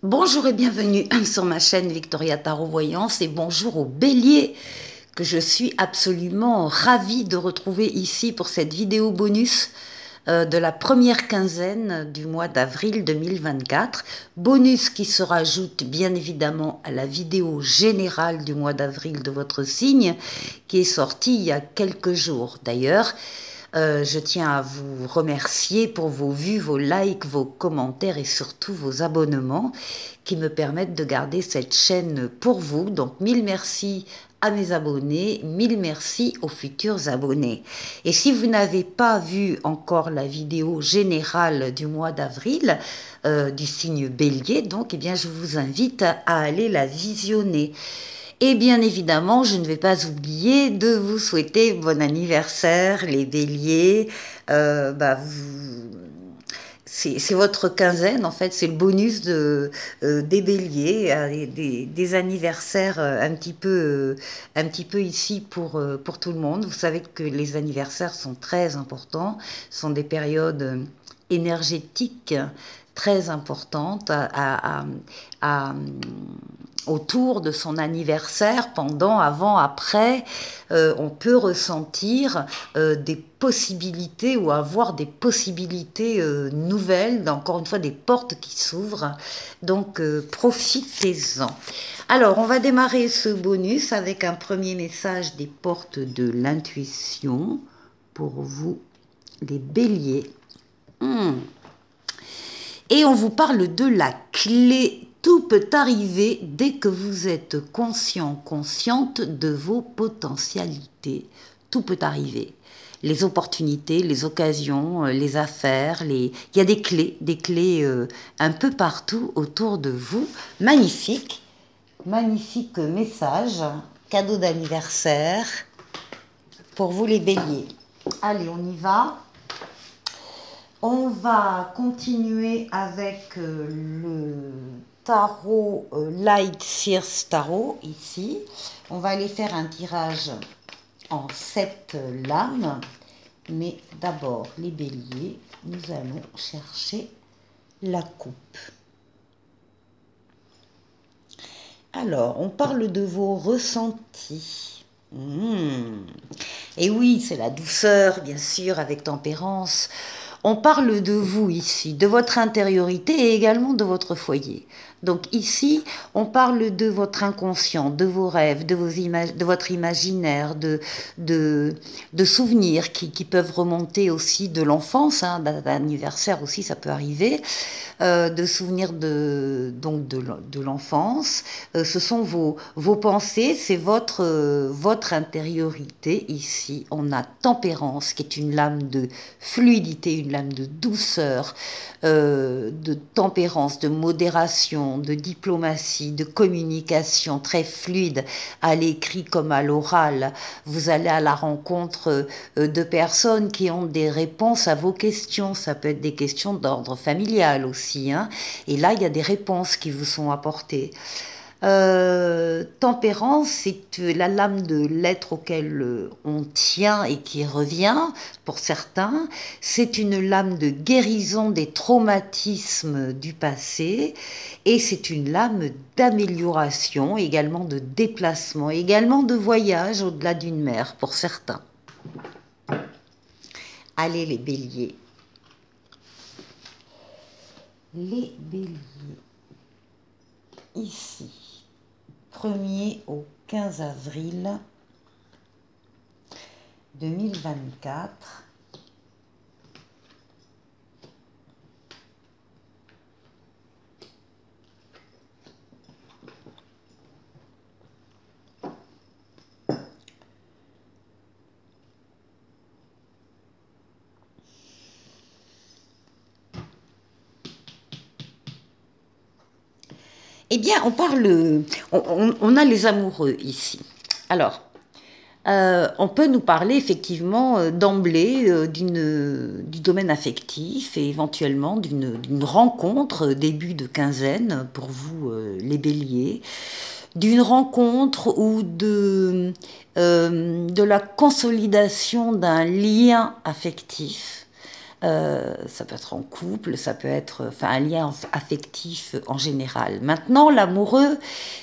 Bonjour et bienvenue sur ma chaîne Victoria Tarot Voyance et bonjour aux béliers que je suis absolument ravie de retrouver ici pour cette vidéo bonus de la première quinzaine du mois d'avril 2024. Bonus qui se rajoute bien évidemment à la vidéo générale du mois d'avril de votre signe qui est sortie il y a quelques jours. D'ailleurs, je tiens à vous remercier pour vos vues, vos likes, vos commentaires et surtout vos abonnements qui me permettent de garder cette chaîne pour vous. Donc, mille merci à mes abonnés, mille merci aux futurs abonnés. Et si vous n'avez pas vu encore la vidéo générale du mois d'avril, du signe Bélier, donc, eh bien, je vous invite à aller la visionner. Et bien évidemment, je ne vais pas oublier de vous souhaiter bon anniversaire, les béliers. C'est votre quinzaine, en fait, c'est le bonus des béliers, des anniversaires un petit peu ici pour tout le monde. Vous savez que les anniversaires sont très importants, sont des périodes énergétiques très importantes autour de son anniversaire, pendant, avant, après, on peut ressentir des possibilités ou avoir des possibilités nouvelles, encore une fois des portes qui s'ouvrent, donc profitez-en. Alors on va démarrer ce bonus avec un premier message des portes de l'intuition pour vous les béliers. Et on vous parle de la clé. Tout peut arriver dès que vous êtes conscient, consciente de vos potentialités. Tout peut arriver. Les opportunités, les occasions, les affaires, il y a des clés un peu partout autour de vous. Magnifique, magnifique message, cadeau d'anniversaire pour vous les béliers. Allez, on y va. On va continuer avec le tarot Light Sears Tarot ici. On va aller faire un tirage en 7 lames. Mais d'abord, les béliers, nous allons chercher la coupe. Alors, on parle de vos ressentis. Et oui, c'est la douceur, bien sûr, avec tempérance. On parle de vous ici, de votre intériorité et également de votre foyer. Donc ici, on parle de votre inconscient, de vos rêves, de votre imaginaire, de souvenirs qui peuvent remonter aussi de l'enfance, hein, d'anniversaire aussi, ça peut arriver, de souvenirs de l'enfance. Ce sont vos pensées, c'est votre intériorité ici. On a tempérance qui est une lame de fluidité, une lame de douceur, de tempérance, de modération, de diplomatie, de communication très fluide à l'écrit comme à l'oral. Vous allez à la rencontre de personnes qui ont des réponses à vos questions. Ça peut être des questions d'ordre familial aussi, hein. Et là, il y a des réponses qui vous sont apportées. Tempérance, c'est la lame de l'être auquel on tient et qui revient pour certains. C'est une lame de guérison des traumatismes du passé et c'est une lame d'amélioration, également de déplacement, également de voyage au-delà d'une mer pour certains. Allez les béliers. Les béliers. Ici. 1er au 15 avril 2024. Eh bien, on a les amoureux ici. Alors, on peut nous parler effectivement d'emblée du domaine affectif et éventuellement d'une rencontre début de quinzaine pour vous les béliers, d'une rencontre ou de la consolidation d'un lien affectif. Ça peut être en couple, ça peut être un lien affectif en général. Maintenant, l'amoureux,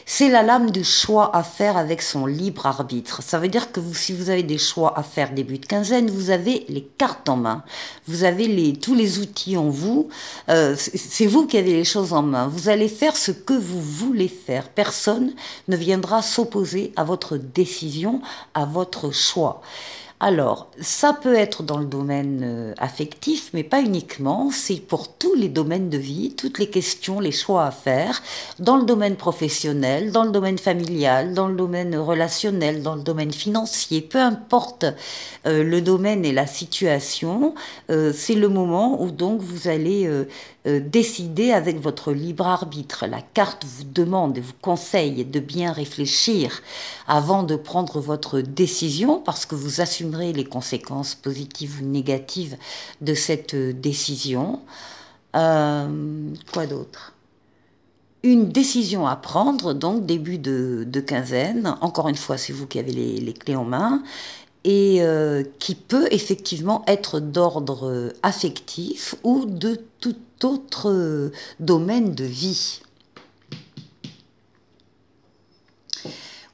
c'est la lame du choix à faire avec son libre arbitre. Ça veut dire que si vous avez des choix à faire début de quinzaine, vous avez les cartes en main. Vous avez tous les outils en vous. C'est vous qui avez les choses en main. Vous allez faire ce que vous voulez faire. Personne ne viendra s'opposer à votre décision, à votre choix. Alors, ça peut être dans le domaine affectif, mais pas uniquement. C'est pour tous les domaines de vie, toutes les questions, les choix à faire, dans le domaine professionnel, dans le domaine familial, dans le domaine relationnel, dans le domaine financier, peu importe le domaine et la situation, c'est le moment où donc vous allez décider avec votre libre arbitre. La carte vous demande et vous conseille de bien réfléchir avant de prendre votre décision, parce que vous assumerez les conséquences positives ou négatives de cette décision. Quoi d'autre ? Une décision à prendre, donc début de quinzaine. Encore une fois, c'est vous qui avez les clés en main. Et qui peut effectivement être d'ordre affectif ou de tout autre domaine de vie.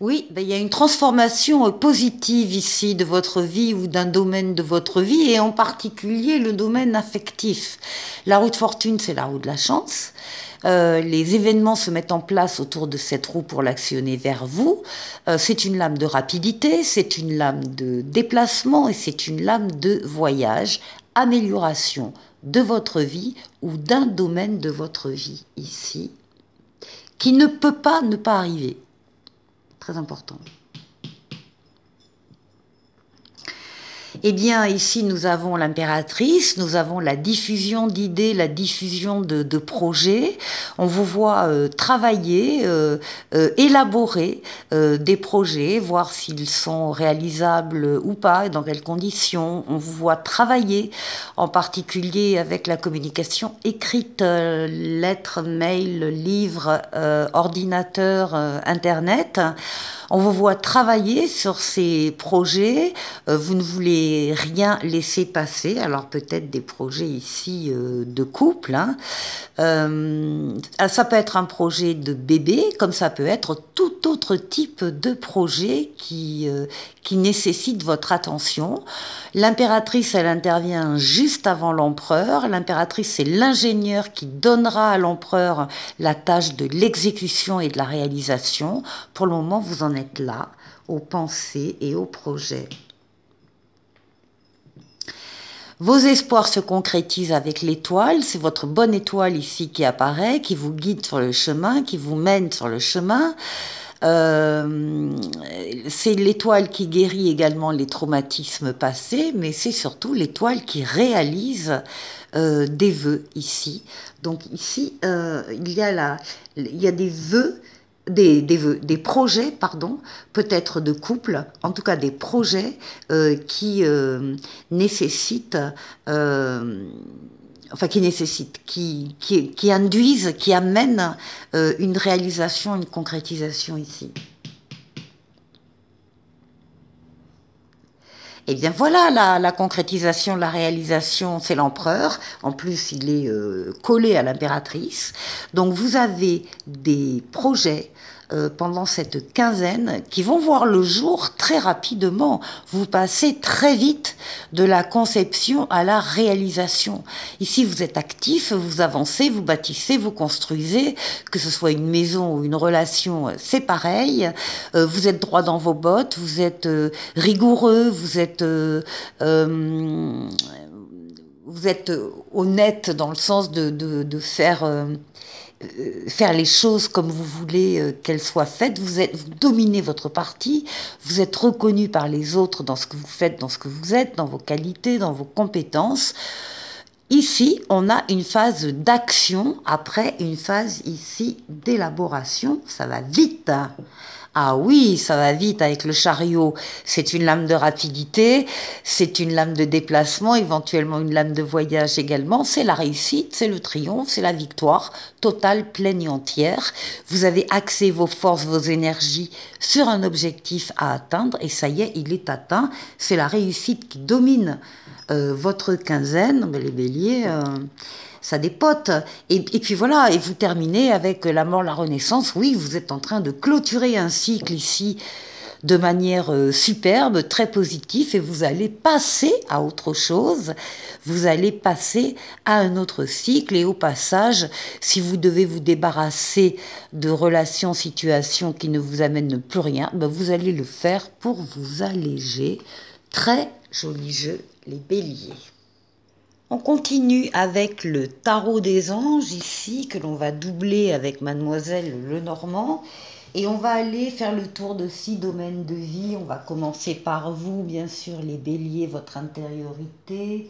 Oui, il y a une transformation positive ici de votre vie ou d'un domaine de votre vie, et en particulier le domaine affectif. La roue de fortune, c'est la roue de la chance. Les événements se mettent en place autour de cette roue pour l'actionner vers vous. C'est une lame de rapidité, c'est une lame de déplacement et c'est une lame de voyage, amélioration de votre vie ou d'un domaine de votre vie ici, qui ne peut pas ne pas arriver. Très important. Eh bien, ici, nous avons l'impératrice, nous avons la diffusion d'idées, la diffusion de projets. On vous voit travailler, élaborer des projets, voir s'ils sont réalisables ou pas, et dans quelles conditions. On vous voit travailler, en particulier avec la communication écrite, lettres, mails, livres, ordinateur, Internet. On vous voit travailler sur ces projets, vous ne voulez rien laisser passer, alors peut-être des projets ici de couple. Hein. Ça peut être un projet de bébé, comme ça peut être tout autre type de projet qui nécessite votre attention. L'impératrice, elle intervient juste avant l'empereur. L'impératrice, c'est l'ingénieur qui donnera à l'empereur la tâche de l'exécution et de la réalisation. Pour le moment, vous en êtes là, aux pensées et aux projets. Vos espoirs se concrétisent avec l'étoile, c'est votre bonne étoile ici qui apparaît, qui vous guide sur le chemin, qui vous mène sur le chemin. C'est l'étoile qui guérit également les traumatismes passés, mais c'est surtout l'étoile qui réalise des vœux ici. Donc ici, il y a des vœux, des projets, pardon, peut-être de couple, en tout cas des projets qui nécessitent, qui induisent, qui amènent une réalisation, une concrétisation ici. Et bien voilà, la concrétisation, la réalisation, c'est l'empereur. En plus, il est collé à l'impératrice. Donc vous avez des projets pendant cette quinzaine qui vont voir le jour très rapidement. Vous passez très vite de la conception à la réalisation. Ici, vous êtes actif, vous avancez, vous bâtissez, vous construisez, que ce soit une maison ou une relation, c'est pareil. Vous êtes droit dans vos bottes, vous êtes rigoureux, vous êtes honnête dans le sens de faire les choses comme vous voulez qu'elles soient faites. Vous dominez votre partie, vous êtes reconnu par les autres dans ce que vous faites, dans ce que vous êtes, dans vos qualités, dans vos compétences. Ici, on a une phase d'action après une phase ici d'élaboration. Ça va vite. Ah oui, ça va vite avec le chariot. C'est une lame de rapidité, c'est une lame de déplacement, éventuellement une lame de voyage également. C'est la réussite, c'est le triomphe, c'est la victoire totale, pleine et entière. Vous avez axé vos forces, vos énergies sur un objectif à atteindre et ça y est, il est atteint. C'est la réussite qui domine votre quinzaine. Mais les béliers... ça dépote. Et puis voilà, et vous terminez avec la mort, la renaissance. Oui, vous êtes en train de clôturer un cycle ici de manière superbe, très positive, et vous allez passer à autre chose. Vous allez passer à un autre cycle, et au passage, si vous devez vous débarrasser de relations, situations qui ne vous amènent plus rien, ben vous allez le faire pour vous alléger. Très joli jeu, les béliers. On continue avec le tarot des anges ici, que l'on va doubler avec Mademoiselle Lenormand. Et on va aller faire le tour de 6 domaines de vie. On va commencer par vous, bien sûr, les béliers, votre intériorité,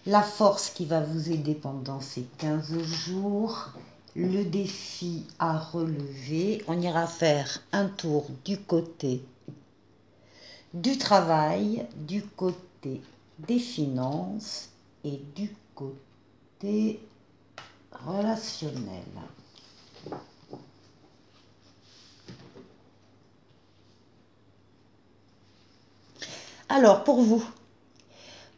la force qui va vous aider pendant ces 15 jours, le défi à relever. On ira faire un tour du côté du travail, du côté des finances et du côté relationnel. Alors, pour vous,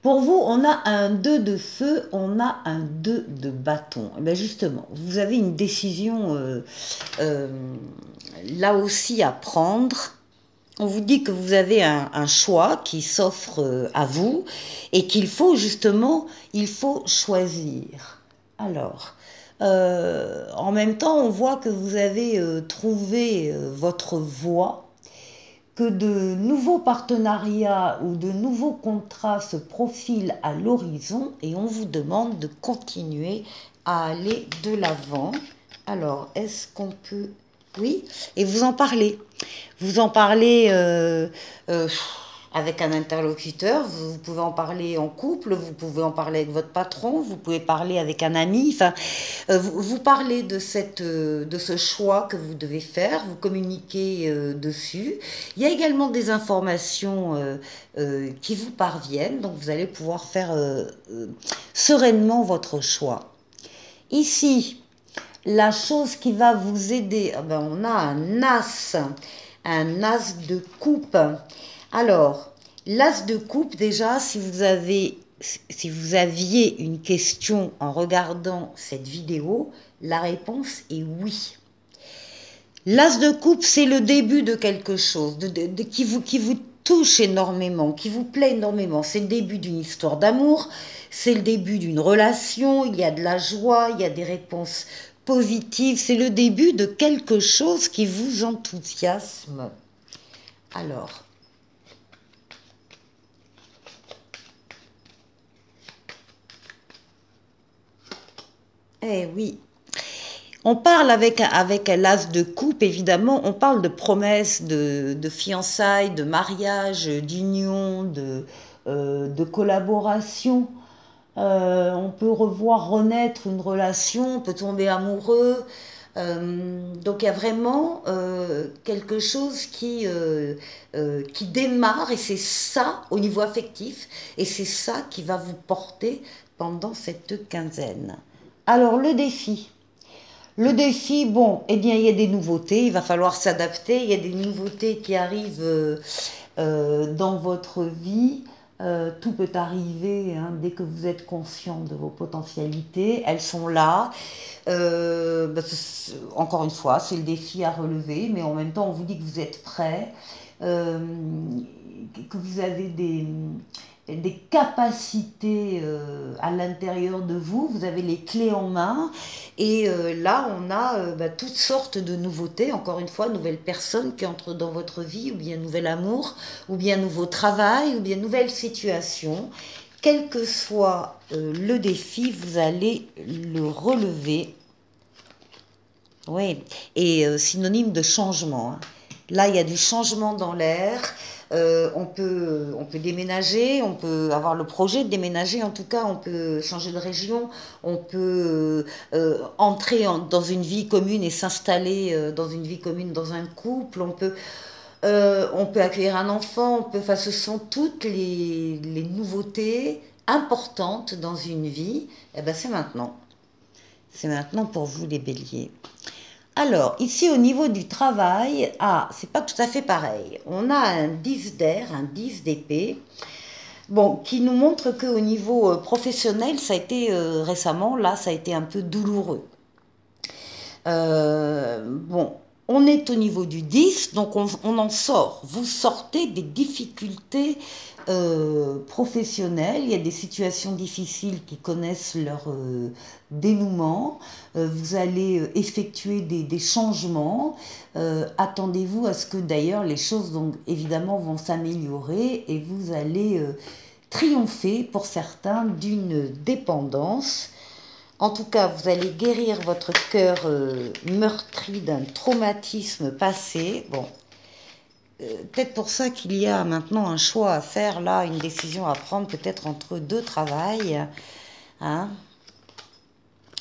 on a un 2 de feu, on a un 2 de bâton. Et bien justement, vous avez une décision là aussi à prendre. On vous dit que vous avez un choix qui s'offre à vous et qu'il faut justement, il faut choisir. Alors, en même temps, on voit que vous avez trouvé votre voie, que de nouveaux partenariats ou de nouveaux contrats se profilent à l'horizon et on vous demande de continuer à aller de l'avant. Alors, est-ce qu'on peut... Oui, et vous en parlez. Vous en parlez avec un interlocuteur, vous pouvez en parler en couple, vous pouvez en parler avec votre patron, vous pouvez parler avec un ami. Enfin, vous parlez de ce choix que vous devez faire, vous communiquez dessus. Il y a également des informations qui vous parviennent, donc vous allez pouvoir faire sereinement votre choix. Ici, la chose qui va vous aider, on a un as de coupe. Alors, l'as de coupe, déjà, si vous aviez une question en regardant cette vidéo, la réponse est oui. L'as de coupe, c'est le début de quelque chose qui vous touche énormément, qui vous plaît énormément. C'est le début d'une histoire d'amour, c'est le début d'une relation, il y a de la joie, il y a des réponses positive, c'est le début de quelque chose qui vous enthousiasme. Alors, eh oui, on parle avec l'as de coupe, évidemment, on parle de promesses, de fiançailles, de mariage, d'union, de collaboration. On peut revoir renaître une relation, on peut tomber amoureux. Donc il y a vraiment quelque chose qui démarre et c'est ça au niveau affectif et c'est ça qui va vous porter pendant cette quinzaine. Alors le défi, bon, eh bien il y a des nouveautés, il va falloir s'adapter, il y a des nouveautés qui arrivent dans votre vie. Tout peut arriver hein, dès que vous êtes conscient de vos potentialités, elles sont là. Encore une fois, c'est le défi à relever, mais en même temps, on vous dit que vous êtes prêt, que vous avez des capacités à l'intérieur de vous, vous avez les clés en main, et là, on a toutes sortes de nouveautés, encore une fois, nouvelles personnes qui entrent dans votre vie, ou bien nouvel amour, ou bien nouveau travail, ou bien nouvelle situation. Quel que soit le défi, vous allez le relever. Oui, et synonyme de changement. Hein. Là, il y a du changement dans l'air. On peut déménager, on peut avoir le projet de déménager. En tout cas, on peut changer de région. On peut entrer dans une vie commune et s'installer dans une vie commune dans un couple. On peut accueillir un enfant. Enfin, ce sont toutes les nouveautés importantes dans une vie. Eh ben, c'est maintenant. C'est maintenant pour vous les béliers. Alors, ici au niveau du travail, c'est pas tout à fait pareil. On a un 10 d'air, un 10 d'épée, bon, qui nous montre qu'au niveau professionnel, ça a été récemment, là, ça a été un peu douloureux. Bon, on est au niveau du 10, donc on en sort. Vous sortez des difficultés professionnelles. Il y a des situations difficiles qui connaissent leur dénouement. Vous allez effectuer des changements. Attendez-vous à ce que d'ailleurs les choses donc, évidemment vont s'améliorer et vous allez triompher pour certains d'une dépendance. En tout cas, vous allez guérir votre cœur meurtri d'un traumatisme passé. Bon, peut-être pour ça qu'il y a maintenant un choix à faire, là, une décision à prendre, peut-être entre deux travails. Hein?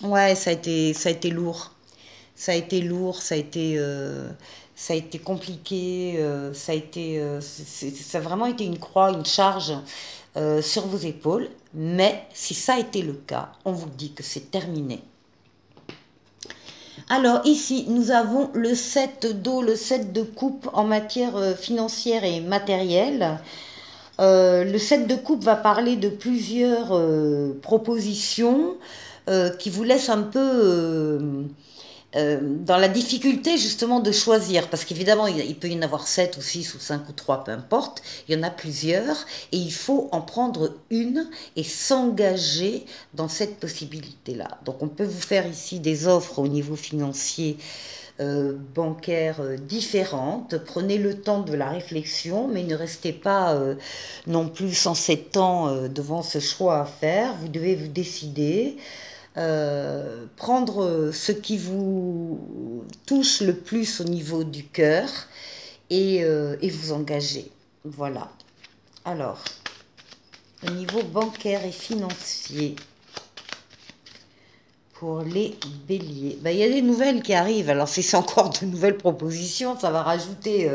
Ouais, ça a été lourd. Ça a été lourd, ça a été compliqué, ça a vraiment été une croix, une charge sur vos épaules. Mais si ça a été le cas, on vous dit que c'est terminé. Alors ici, nous avons le 7 d'eau, le 7 de coupe en matière financière et matérielle. Le 7 de coupe va parler de plusieurs propositions qui vous laissent un peu dans la difficulté justement de choisir, parce qu'évidemment il peut y en avoir 7 ou 6 ou 5 ou 3, peu importe, il y en a plusieurs, et il faut en prendre une et s'engager dans cette possibilité-là. Donc on peut vous faire ici des offres au niveau financier, bancaires différentes. Prenez le temps de la réflexion, mais ne restez pas non plus sans 7 ans devant ce choix à faire. Vous devez vous décider. Prendre ce qui vous touche le plus au niveau du cœur et vous engager. Voilà. Alors, au niveau bancaire et financier, pour les béliers, il y a des nouvelles qui arrivent. Alors, si c'est encore de nouvelles propositions, ça va rajouter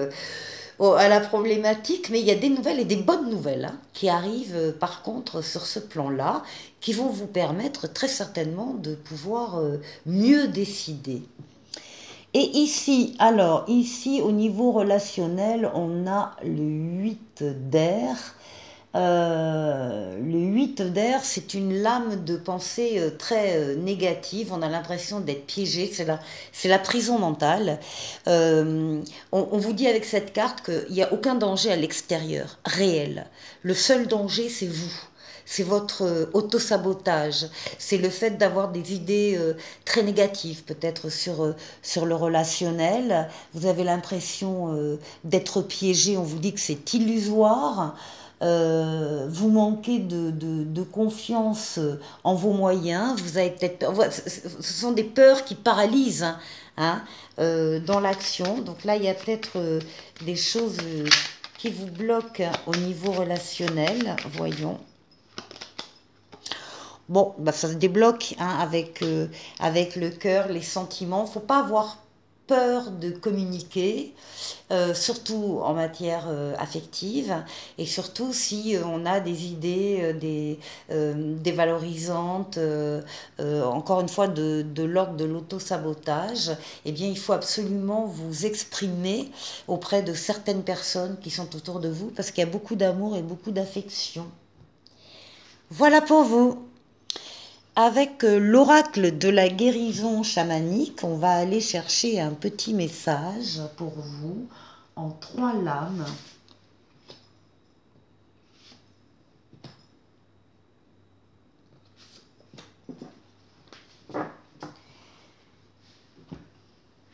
à la problématique, mais il y a des nouvelles et des bonnes nouvelles qui arrivent par contre sur ce plan-là, qui vont vous permettre très certainement de pouvoir mieux décider. Et ici, alors, ici au niveau relationnel, on a le 8 d'air. Le 8 d'air, c'est une lame de pensée très négative. On a l'impression d'être piégé. C'est la prison mentale. On vous dit avec cette carte qu'il n'y a aucun danger à l'extérieur, réel. Le seul danger, c'est vous. C'est votre autosabotage. C'est le fait d'avoir des idées très négatives, peut-être sur le relationnel. Vous avez l'impression d'être piégé. On vous dit que c'est illusoire. Vous manquez de confiance en vos moyens, vous avez peut-être, ce sont des peurs qui paralysent dans l'action. Donc là, il y a peut-être des choses qui vous bloquent au niveau relationnel. Voyons. Bon, ça se débloque avec le cœur, les sentiments. Il ne faut pas avoir peur de communiquer, surtout en matière affective, et surtout si on a des idées dévalorisantes, encore une fois de l'ordre de l'auto-sabotage, eh bien il faut absolument vous exprimer auprès de certaines personnes qui sont autour de vous, parce qu'il y a beaucoup d'amour et beaucoup d'affection. Voilà pour vous. Avec l'oracle de la guérison chamanique, on va aller chercher un petit message pour vous en 3 lames.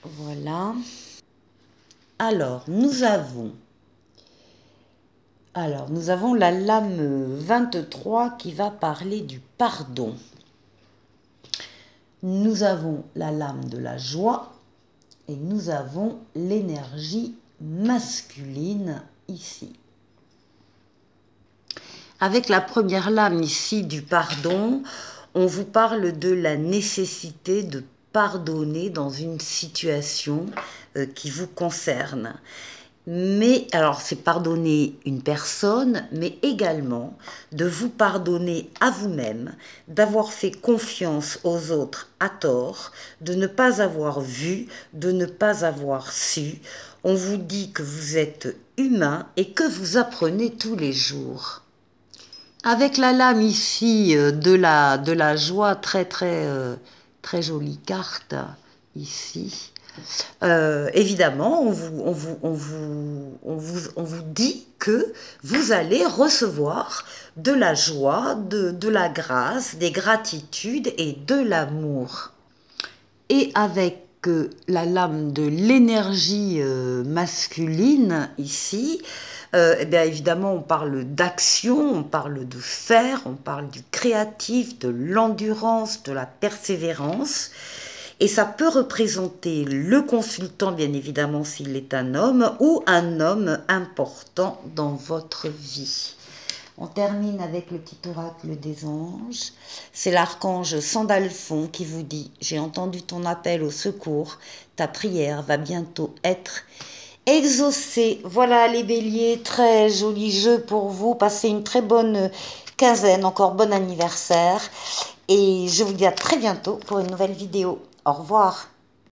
Voilà. Alors, nous avons la lame 23 qui va parler du pardon. Nous avons la lame de la joie et nous avons l'énergie masculine ici. Avec la première lame ici du pardon, on vous parle de la nécessité de pardonner dans une situation qui vous concerne. Mais, alors c'est pardonner une personne, mais également de vous pardonner à vous-même, d'avoir fait confiance aux autres à tort, de ne pas avoir vu, de ne pas avoir su. On vous dit que vous êtes humain et que vous apprenez tous les jours. Avec la lame ici de la joie, très jolie carte ici. Évidemment, on vous dit que vous allez recevoir de la joie, de la grâce, des gratitudes et de l'amour. Et avec la lame de l'énergie masculine ici, eh bien évidemment on parle d'action, on parle de faire, on parle du créatif, de l'endurance, de la persévérance. Et ça peut représenter le consultant, bien évidemment, s'il est un homme, ou un homme important dans votre vie. On termine avec le petit oracle des anges. C'est l'archange Sandalphon qui vous dit « J'ai entendu ton appel au secours, ta prière va bientôt être exaucée ». Voilà les béliers, très joli jeu pour vous. Passez une très bonne quinzaine, encore bon anniversaire. Et je vous dis à très bientôt pour une nouvelle vidéo. Au revoir.